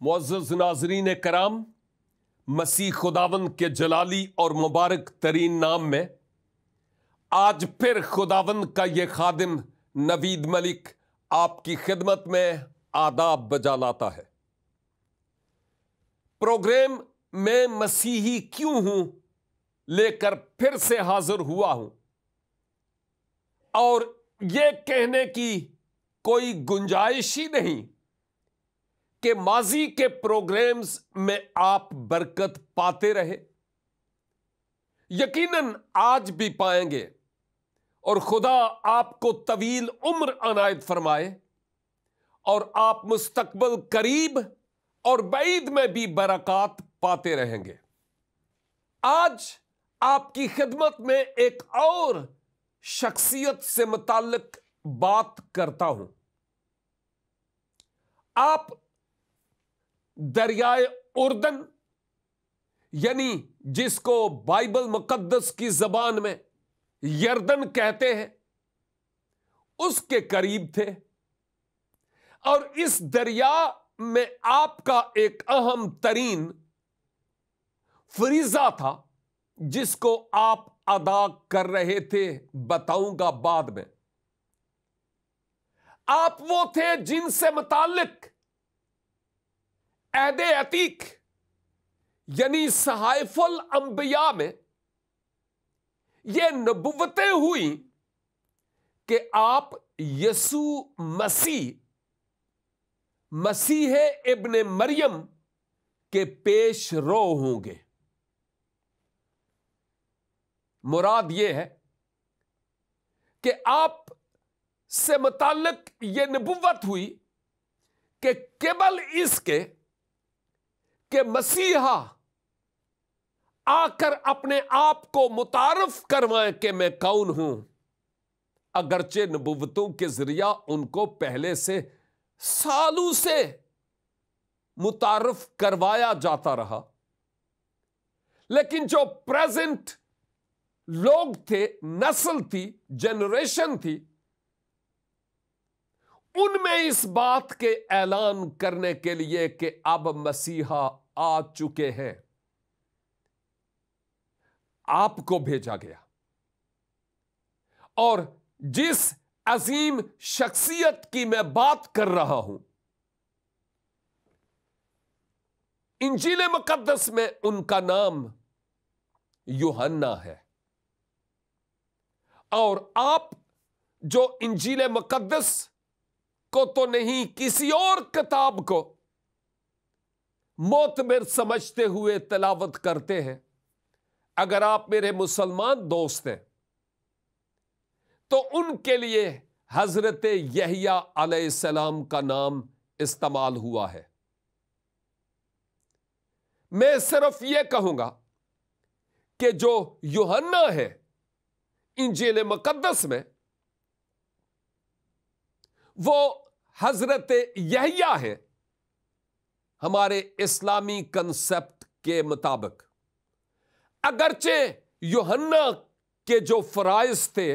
معزز ناظرین کرام، مسیح خداوند کے جلالی اور مبارک ترین نام میں آج پھر خداوند کا یہ خادم نوید ملک آپ کی خدمت میں آداب بجا لاتا ہے۔ پروگرام میں مسیحی کیوں ہوں لے کر پھر سے حاضر ہوا ہوں، اور یہ کہنے کی کوئی گنجائش ہی نہیں کہ ماضی کے پروگرامز میں آپ برکت پاتے رہے۔ یقیناً آج بھی پائیں گے، اور خدا آپ کو طویل عمر عنایت فرمائے اور آپ مستقبل قریب اور بعید میں بھی برکات پاتے رہیں گے۔ آج آپ کی خدمت میں ایک اور شخصیت سے متعلق بات کرتا ہوں۔ آپ دریائے اردن، یعنی جس کو بائبل مقدس کی زبان میں یردن کہتے ہیں، اس کے قریب تھے، اور اس دریا میں آپ کا ایک اہم ترین فریضہ تھا جس کو آپ ادا کر رہے تھے۔ بتاؤں گا بعد میں۔ آپ وہ تھے جن سے متعلق عہد عتیق یعنی صحائف الانبیاء میں یہ نبوتیں ہوئیں کہ آپ یسوع مسیح ابن مریم کے پیش رو ہوں گے۔ مراد یہ ہے کہ آپ سے متعلق یہ نبوت ہوئی کہ قبل اس کے کہ مسیحا آ کر اپنے آپ کو متعارف کروائیں کہ میں کون ہوں، اگرچہ نبوتوں کے ذریعہ ان کو پہلے سے سالوں سے متعارف کروایا جاتا رہا، لیکن جو پریزنٹ لوگ تھے، نسل تھی، جنریشن تھی، ان میں اس بات کے اعلان کرنے کے لیے کہ اب مسیحا آ چکے ہیں، آپ کو بھیجا گیا۔ اور جس عظیم شخصیت کی میں بات کر رہا ہوں، انجیل مقدس میں ان کا نام یوحنا ہے، اور آپ جو انجیل مقدس کو تو نہیں، کسی اور کتاب کو معتبر سمجھتے ہوئے تلاوت کرتے ہیں، اگر آپ میرے مسلمان دوست ہیں تو ان کے لیے حضرت یحییٰ علیہ السلام کا نام استعمال ہوا ہے۔ میں صرف یہ کہوں گا کہ جو یوحنا ہے انجیل مقدس میں، وہ حضرت یحییٰ ہے ہمارے اسلامی کنسپٹ کے مطابق۔ اگرچہ یوحنا کے جو فرائض تھے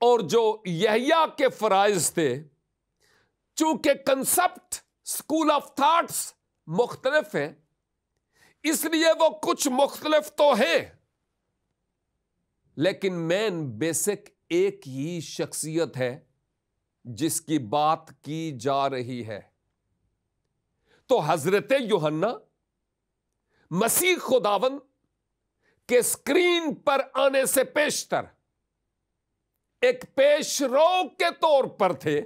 اور جو یحییٰ کے فرائض تھے، چونکہ کنسپٹ، اسکول آف تھاٹس مختلف ہیں، اس لیے وہ کچھ مختلف تو ہیں، لیکن مین بیسک ایک ہی شخصیت ہے جس کی بات کی جا رہی ہے۔ تو حضرت یوحنا مسیح خداوند کے اسکرین پر آنے سے پیشتر ایک پیش رو کے طور پر تھے،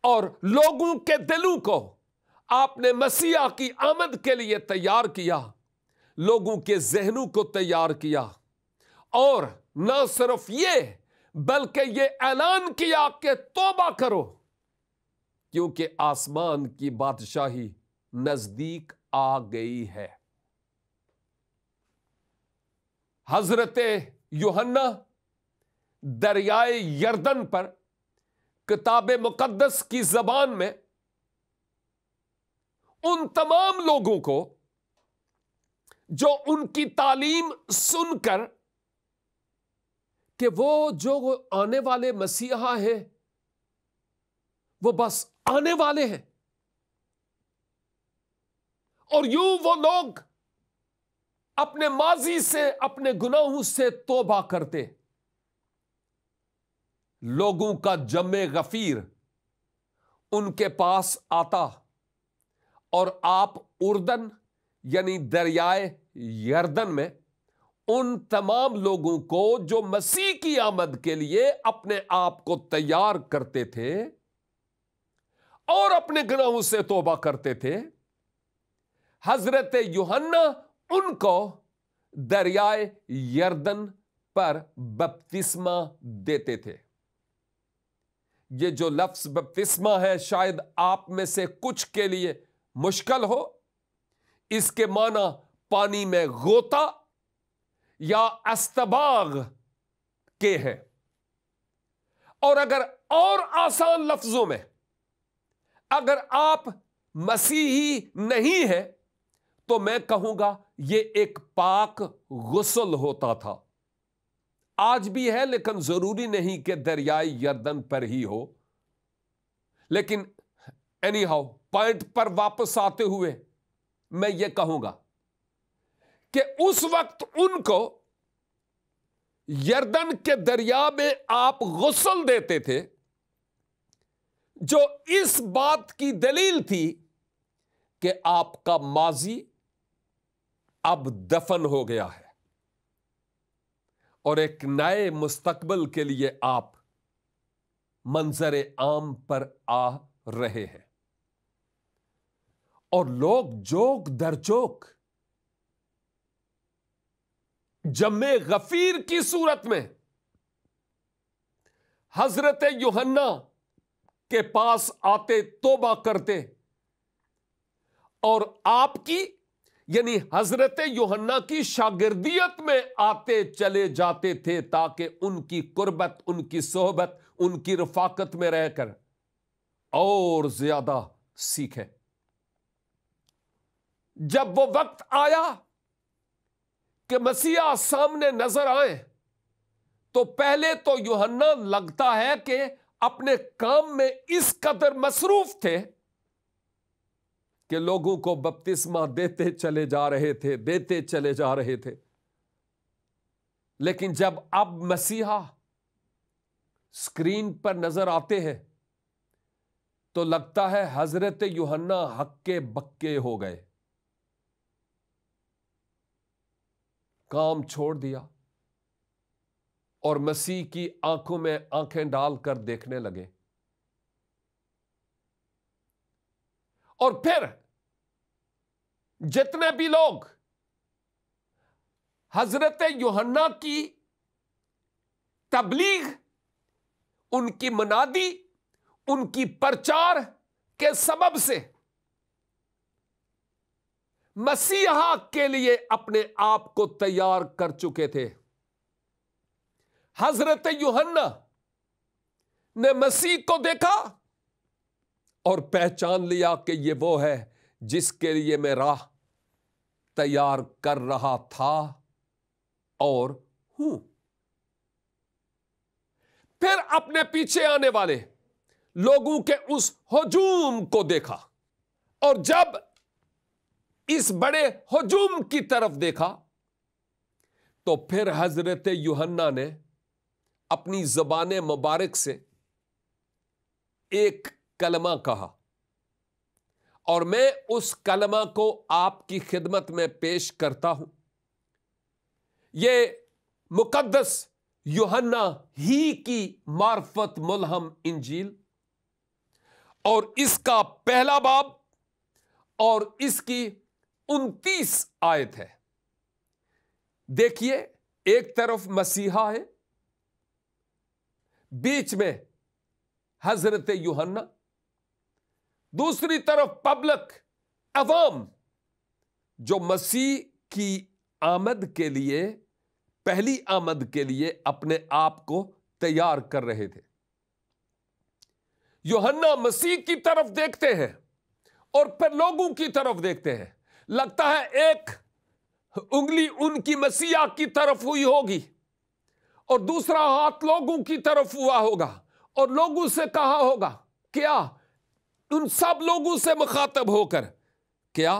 اور لوگوں کے دلوں کو آپ نے مسیح کی آمد کے لیے تیار کیا، لوگوں کے ذہنوں کو تیار کیا، اور نہ صرف یہ بلکہ یہ اعلان کیا کہ توبہ کرو، کیونکہ آسمان کی بادشاہی نزدیک آ گئی ہے۔ حضرت یوحنا دریائے یردن پر کتاب مقدس کی زبان میں ان تمام لوگوں کو جو ان کی تعلیم سن کر کہ وہ جو آنے والے مسیحا ہیں وہ بس آنے والے ہیں، اور یوں وہ لوگ اپنے ماضی سے، اپنے گناہوں سے توبہ کرتے، لوگوں کا جمع غفیر ان کے پاس آتا اور آپ اردن یعنی دریائے یردن میں ان تمام لوگوں کو جو مسیح کی آمد کے لیے اپنے آپ کو تیار کرتے تھے اور اپنے گناہوں سے توبہ کرتے تھے، حضرت یوحنا ان کو دریائے یردن پر بپتسمہ دیتے تھے۔ یہ جو لفظ بپتسمہ ہے شاید آپ میں سے کچھ کے لیے مشکل ہو۔ اس کے معنی پانی میں غوطہ یا استباغ کے ہیں، اور اگر اور آسان لفظوں میں اگر آپ مسیحی نہیں ہیں تو میں کہوں گا یہ ایک پاک غسل ہوتا تھا۔ آج بھی ہے، لیکن ضروری نہیں کہ دریائے یردن پر ہی ہو۔ لیکن اینی ہاؤ، پوائنٹ پر واپس آتے ہوئے میں یہ کہوں گا کہ اس وقت ان کو یردن کے دریا میں آپ غسل دیتے تھے، جو اس بات کی دلیل تھی کہ آپ کا ماضی اب دفن ہو گیا ہے اور ایک نئے مستقبل کے لیے آپ منظر عام پر آ رہے ہیں۔ اور لوگ جوک در جوک جمع غفیر کی صورت میں حضرت یوحنا کے پاس آتے، توبہ کرتے، اور آپ کی یعنی حضرت یوحنا کی شاگردیت میں آتے چلے جاتے تھے تاکہ ان کی قربت، ان کی صحبت، ان کی رفاقت میں رہ کر اور زیادہ سیکھیں۔ جب وہ وقت آیا کہ مسیح سامنے نظر آئے تو پہلے تو یوحنا لگتا ہے کہ اپنے کام میں اس قدر مصروف تھے کہ لوگوں کو بپتسمہ دیتے چلے جا رہے تھے۔ لیکن جب اب مسیحا اسکرین پر نظر آتے ہیں تو لگتا ہے حضرت یوحنا ہکے بکے ہو گئے، کام چھوڑ دیا اور مسیح کی آنکھوں میں آنکھیں ڈال کر دیکھنے لگے۔ اور پھر جتنے بھی لوگ حضرت یوحنا کی تبلیغ، ان کی منادی، ان کی پرچار کے سبب سے مسیحا کے لیے اپنے آپ کو تیار کر چکے تھے، حضرت یوحنا نے مسیح کو دیکھا اور پہچان لیا کہ یہ وہ ہے جس کے لیے میں راہ تیار کر رہا تھا اور ہوں۔ پھر اپنے پیچھے آنے والے لوگوں کے اس ہجوم کو دیکھا، اور جب اس بڑے ہجوم کی طرف دیکھا تو پھر حضرت یوحنا نے اپنی زبان مبارک سے ایک کلمہ کہا، اور میں اس کلمہ کو آپ کی خدمت میں پیش کرتا ہوں۔ یہ مقدس یوحنا ہی کی معرفت ملہم انجیل اور اس کا پہلا باب اور اس کی 29 آیت ہے۔ دیکھیے، ایک طرف مسیحا ہے، بیچ میں حضرت یوحنا، دوسری طرف پبلک، عوام، جو مسیح کی آمد کے لیے، پہلی آمد کے لیے اپنے آپ کو تیار کر رہے تھے۔ یوحنا مسیح کی طرف دیکھتے ہیں اور پھر لوگوں کی طرف دیکھتے ہیں۔ لگتا ہے ایک انگلی ان کی مسیح کی طرف ہوئی ہوگی اور دوسرا ہاتھ لوگوں کی طرف ہوا ہوگا، اور لوگوں سے کہا ہوگا، کیا ان سب لوگوں سے مخاطب ہو کر، کیا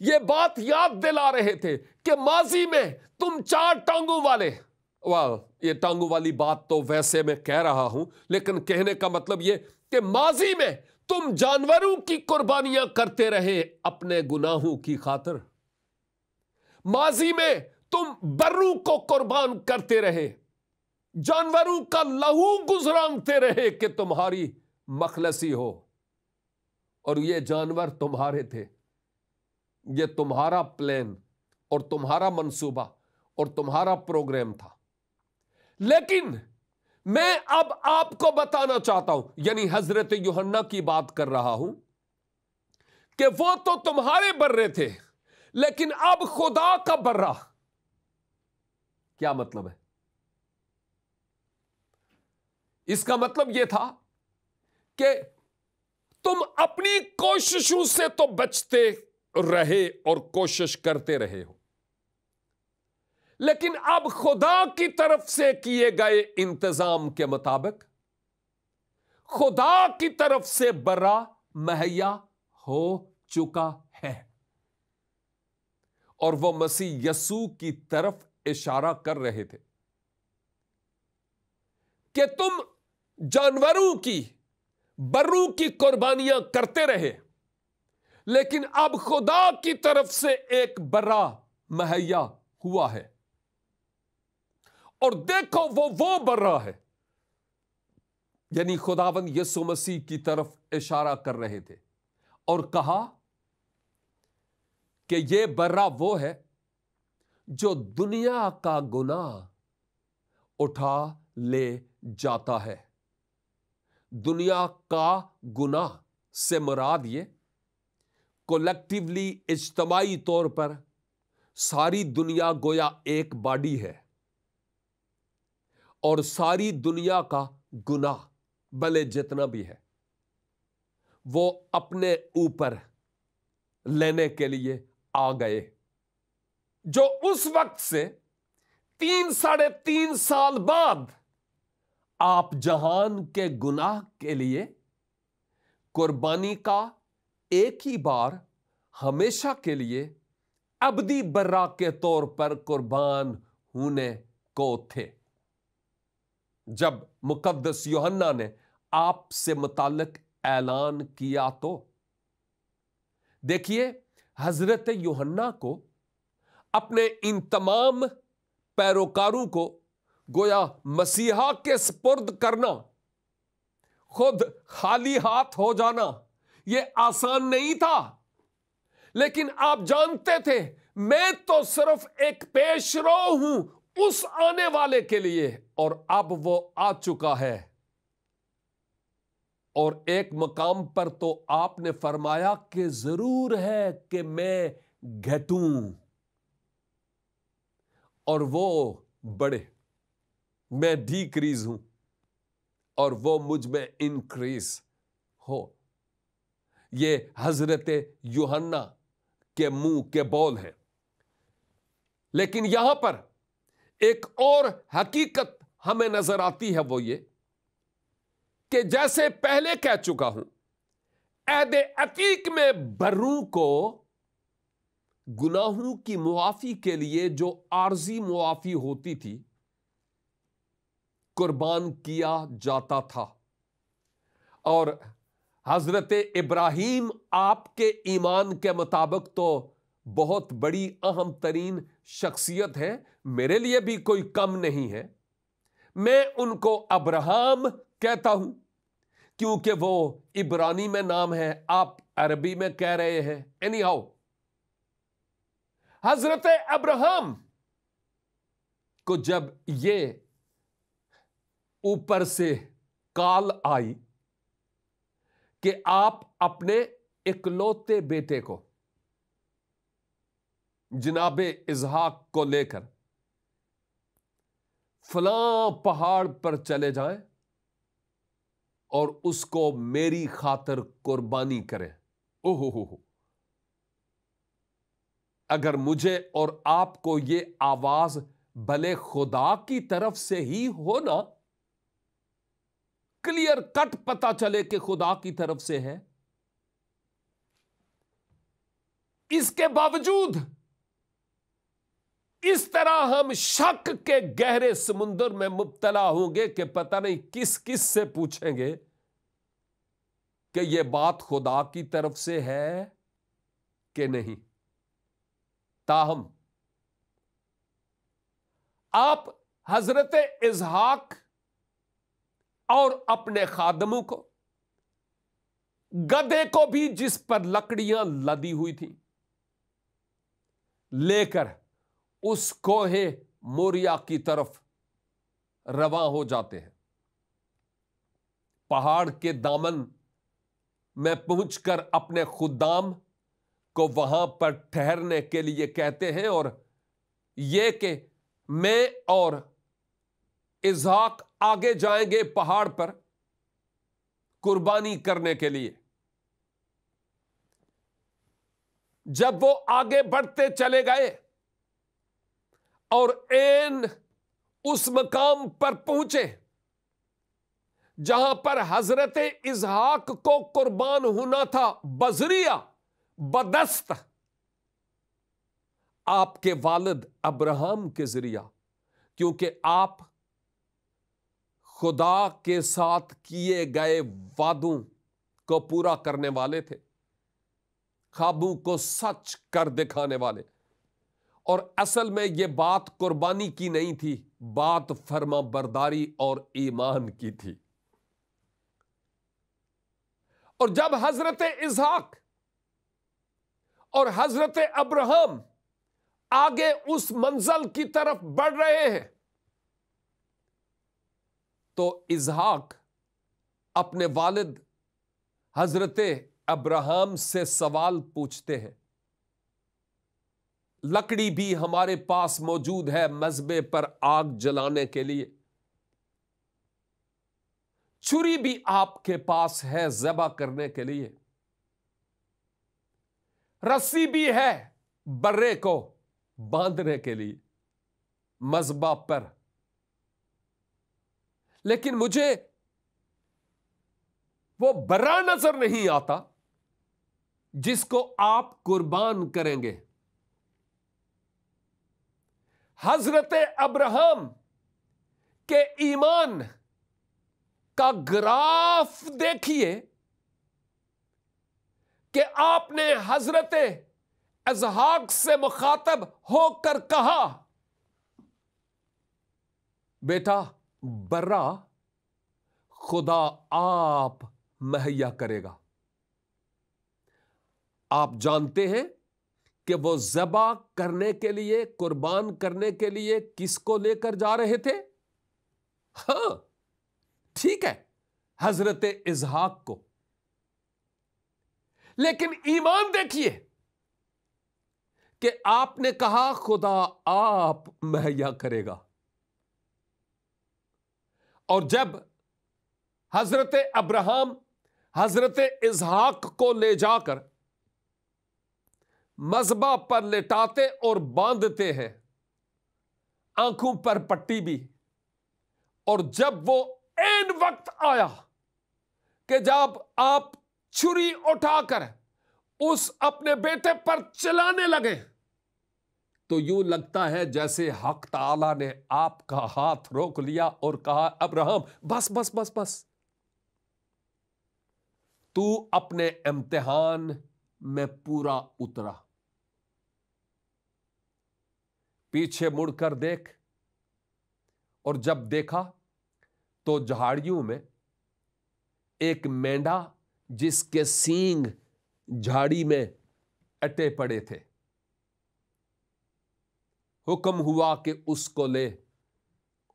یہ بات یاد دلا رہے تھے کہ ماضی میں تم 4 ٹانگوں والے، یہ ٹانگوں والی بات تو ویسے میں کہہ رہا ہوں، لیکن کہنے کا مطلب یہ کہ ماضی میں تم جانوروں کی قربانیاں کرتے رہے اپنے گناہوں کی خاطر، ماضی میں تم بروں کو قربان کرتے رہے، جانوروں کا لہو گزرانتے رہے کہ تمہاری مخلصی ہو، اور یہ جانور تمہارے تھے، یہ تمہارا پلان اور تمہارا منصوبہ اور تمہارا پروگرام تھا۔ لیکن میں اب آپ کو بتانا چاہتا ہوں، یعنی حضرت یوحنا کی بات کر رہا ہوں، کہ وہ تو تمہارے برے تھے، لیکن اب خدا کا برہ۔ کیا مطلب ہے؟ اس کا مطلب یہ تھا کہ تم اپنی کوششوں سے تو بچتے رہے اور کوشش کرتے رہے ہو، لیکن اب خدا کی طرف سے کیے گئے انتظام کے مطابق خدا کی طرف سے برا مہیا ہو چکا ہے، اور وہ مسیح یسوع کی طرف اشارہ کر رہے تھے کہ تم جانوروں کی، بروں کی قربانیاں کرتے رہے، لیکن اب خدا کی طرف سے ایک برا مہیا ہوا ہے، اور دیکھو وہ برا ہے، یعنی خداوند یسوع مسیح کی طرف اشارہ کر رہے تھے، اور کہا کہ یہ برا وہ ہے جو دنیا کا گناہ اٹھا لے جاتا ہے۔ دنیا کا گناہ سے مراد یہ کولیکٹیولی، اجتماعی طور پر ساری دنیا گویا ایک باڈی ہے، اور ساری دنیا کا گناہ بھلے جتنا بھی ہے وہ اپنے اوپر لینے کے لیے آ گئے، جو اس وقت سے 3.5 سال بعد آپ جہان کے گناہ کے لیے قربانی کا ایک ہی بار ہمیشہ کے لیے ابدی برا کے طور پر قربان ہونے کو تھے۔ جب مقدس یوحنا نے آپ سے متعلق اعلان کیا تو دیکھیے، حضرت یوحنا کو اپنے ان تمام پیروکاروں کو گویا مسیحا کے سپرد کرنا، خود خالی ہاتھ ہو جانا، یہ آسان نہیں تھا، لیکن آپ جانتے تھے میں تو صرف ایک پیش رو ہوں اس آنے والے کے لیے، اور اب وہ آ چکا ہے۔ اور ایک مقام پر تو آپ نے فرمایا کہ ضرور ہے کہ میں گھٹوں اور وہ بڑھے، میں ڈیکریز ہوں اور وہ مجھ میں انکریز ہو۔ یہ حضرت یوحنا کے منہ کے بول ہیں۔ لیکن یہاں پر ایک اور حقیقت ہمیں نظر آتی ہے، وہ یہ کہ جیسے پہلے کہہ چکا ہوں، عہد عتیق میں بروں کو گناہوں کی معافی کے لیے جو عارضی معافی ہوتی تھی قربان کیا جاتا تھا، اور حضرت ابراہیم آپ کے ایمان کے مطابق تو بہت بڑی اہم ترین شخصیت ہے، میرے لیے بھی کوئی کم نہیں ہے، میں ان کو ابراہم کہتا ہوں کیونکہ وہ عبرانی میں نام ہے، آپ عربی میں کہہ رہے ہیں۔ اینی ہاؤ، حضرت ابراہم کو جب یہ اوپر سے کال آئی کہ آپ اپنے اکلوتے بیٹے کو، جناب اسحاق کو لے کر فلاں پہاڑ پر چلے جائیں اور اس کو میری خاطر قربانی کریں، اگر مجھے اور آپ کو یہ آواز بھلے خدا کی طرف سے ہی ہونا، کلیئر کٹ پتا چلے کہ خدا کی طرف سے ہے، اس کے باوجود اس طرح ہم شک کے گہرے سمندر میں مبتلا ہوں گے کہ پتہ نہیں کس کس سے پوچھیں گے کہ یہ بات خدا کی طرف سے ہے کہ نہیں۔ تاہم آپ حضرت اسحاق اور اپنے خادموں کو، گدھے کو بھی جس پر لکڑیاں لدی ہوئی تھیں، لے کر اس کوہ موریا کی طرف رواں ہو جاتے ہیں۔ پہاڑ کے دامن میں پہنچ کر اپنے خدام کو وہاں پر ٹھہرنے کے لیے کہتے ہیں، اور یہ کہ میں اور اسحاق آگے جائیں گے پہاڑ پر قربانی کرنے کے لیے۔ جب وہ آگے بڑھتے چلے گئے اور عین اس مقام پر پہنچے جہاں پر حضرت اسحاق کو قربان ہونا تھا، بذریعہ بدست آپ کے والد ابراہیم کے ذریعہ، کیونکہ آپ خدا کے ساتھ کیے گئے وعدوں کو پورا کرنے والے تھے، خوابوں کو سچ کر دکھانے والے۔ اور اصل میں یہ بات قربانی کی نہیں تھی، بات فرما برداری اور ایمان کی تھی۔ اور جب حضرت اسحاق اور حضرت ابراہیم آگے اس منزل کی طرف بڑھ رہے ہیں تو اسحاق اپنے والد حضرت ابراہیم سے سوال پوچھتے ہیں، لکڑی بھی ہمارے پاس موجود ہے مذبح پر آگ جلانے کے لیے، چھری بھی آپ کے پاس ہے ذبح کرنے کے لیے، رسی بھی ہے برے کو باندھنے کے لیے مذبح پر، لیکن مجھے وہ برا نظر نہیں آتا جس کو آپ قربان کریں گے۔ حضرت ابراہیم کے ایمان کا گراف دیکھیے کہ آپ نے حضرت اسحاق سے مخاطب ہو کر کہا، بیٹا برا خدا آپ مہیا کرے گا۔ آپ جانتے ہیں کہ وہ ذبح کرنے کے لیے، قربان کرنے کے لیے کس کو لے کر جا رہے تھے؟ ہاں ٹھیک ہے، حضرت اسحاق کو، لیکن ایمان دیکھیے کہ آپ نے کہا خدا آپ مہیا کرے گا۔ اور جب حضرت ابراہیم حضرت اسحاق کو لے جا کر مذبح پر لٹاتے اور باندھتے ہیں، آنکھوں پر پٹی بھی، اور جب وہ عین وقت آیا کہ جب آپ چھری اٹھا کر اس اپنے بیٹے پر چلانے لگے تو یوں لگتا ہے جیسے حق تعالی نے آپ کا ہاتھ روک لیا اور کہا، ابراہیم بس بس بس بس، تو اپنے امتحان میں پورا اترا۔ پیچھے مڑ کر دیکھ، اور جب دیکھا تو جھاڑیوں میں ایک مینڈا جس کے سینگ جھاڑی میں اٹے پڑے تھے، حکم ہوا کہ اس کو لے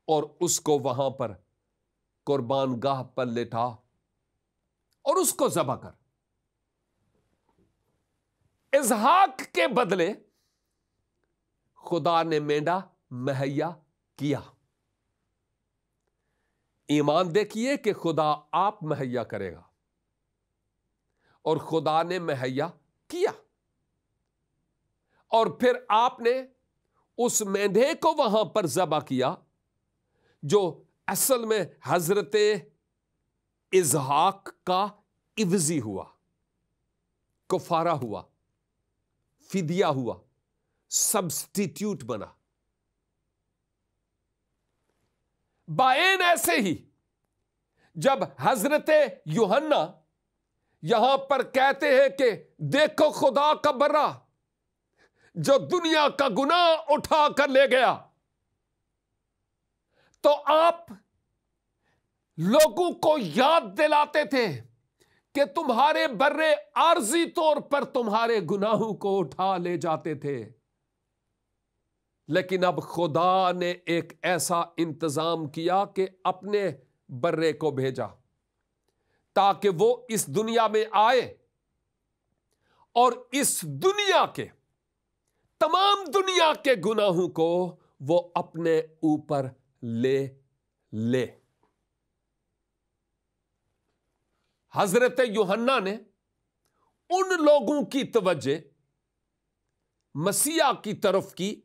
اور اس کو وہاں پر قربان گاہ پر لٹا اور اس کو ذبح کر۔ اسحاق کے بدلے خدا نے مینڈا مہیا کیا۔ ایمان دیکھیے کہ خدا آپ مہیا کرے گا، اور خدا نے مہیا کیا، اور پھر آپ نے اس مینڈے کو وہاں پر ذبح کیا جو اصل میں حضرت اسحاق کا عوضی ہوا، کفارہ ہوا، فدیہ ہوا، سبسٹیٹیوٹ بنا۔ بائین ایسے ہی جب حضرت یوحنا یہاں پر کہتے ہیں کہ دیکھو خدا کا برا جو دنیا کا گناہ اٹھا کر لے گیا، تو آپ لوگوں کو یاد دلاتے تھے کہ تمہارے برے عارضی طور پر تمہارے گناہوں کو اٹھا لے جاتے تھے، لیکن اب خدا نے ایک ایسا انتظام کیا کہ اپنے برے کو بھیجا تاکہ وہ اس دنیا میں آئے اور اس دنیا کے تمام دنیا کے گناہوں کو وہ اپنے اوپر لے۔ حضرت یوحنا نے ان لوگوں کی توجہ مسیح کی طرف کی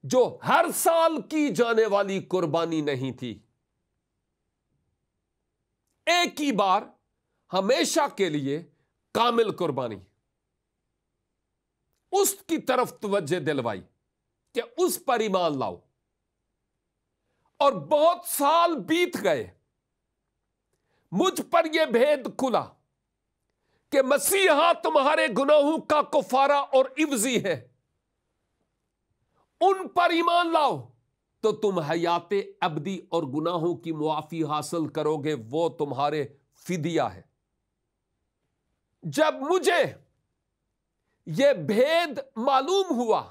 جو ہر سال کی جانے والی قربانی نہیں تھی، ایک ہی بار ہمیشہ کے لیے کامل قربانی، اس کی طرف توجہ دلوائی کہ اس پر ایمان لاؤ۔ اور بہت سال بیت گئے، مجھ پر یہ بھید کھلا کہ مسیحا تمہارے گناہوں کا کفارہ اور عوضی ہے، ان پر ایمان لاؤ تو تم حیات ابدی اور گناہوں کی معافی حاصل کرو گے، وہ تمہارے فدیہ ہے۔ جب مجھے یہ بھید معلوم ہوا،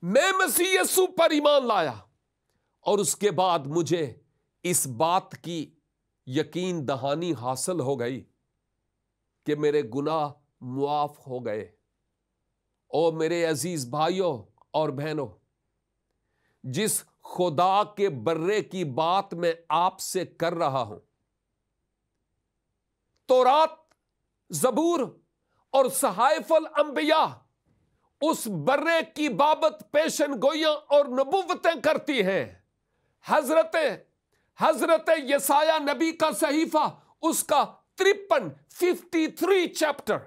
میں مسیح یسوع پر ایمان لایا، اور اس کے بعد مجھے اس بات کی یقین دہانی حاصل ہو گئی کہ میرے گناہ معاف ہو گئے۔ او میرے عزیز بھائیوں اور بہنوں، جس خدا کے برے کی بات میں آپ سے کر رہا ہوں، تورات، زبور اور صحائف الانبیاء اس برے کی بابت پیشن گوئیاں اور نبوتیں کرتی ہیں۔ حضرت یسایہ نبی کا صحیفہ، اس کا 53 چیپٹر،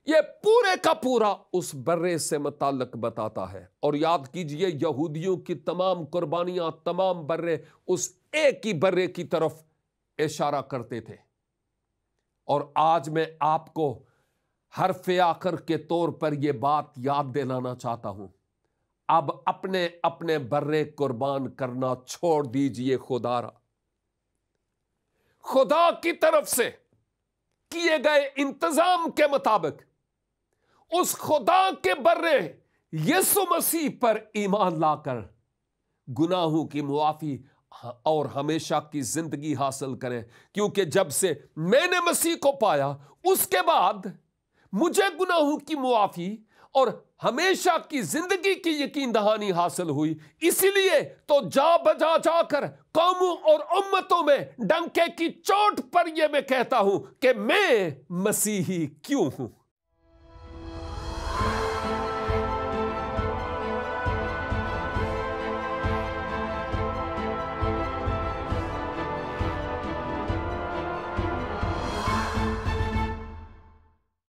یہ پورے کا پورا اس برے سے متعلق بتاتا ہے۔ اور یاد کیجئے، یہودیوں کی تمام قربانیاں، تمام برے اس ایک ہی برے کی طرف اشارہ کرتے تھے۔ اور آج میں آپ کو حرف آخر کے طور پر یہ بات یاد دلانا چاہتا ہوں، اب اپنے اپنے برے قربان کرنا چھوڑ دیجئے۔ خدا کی طرف سے کیے گئے انتظام کے مطابق اس خدا کے برے یسوع مسیح پر ایمان لا کر گناہوں کی معافی اور ہمیشہ کی زندگی حاصل کریں، کیونکہ جب سے میں نے مسیح کو پایا، اس کے بعد مجھے گناہوں کی معافی اور ہمیشہ کی زندگی کی یقین دہانی حاصل ہوئی۔ اسی لیے تو جا کر قوموں اور امتوں میں ڈنکے کی چوٹ پر یہ میں کہتا ہوں کہ میں مسیحی کیوں ہوں۔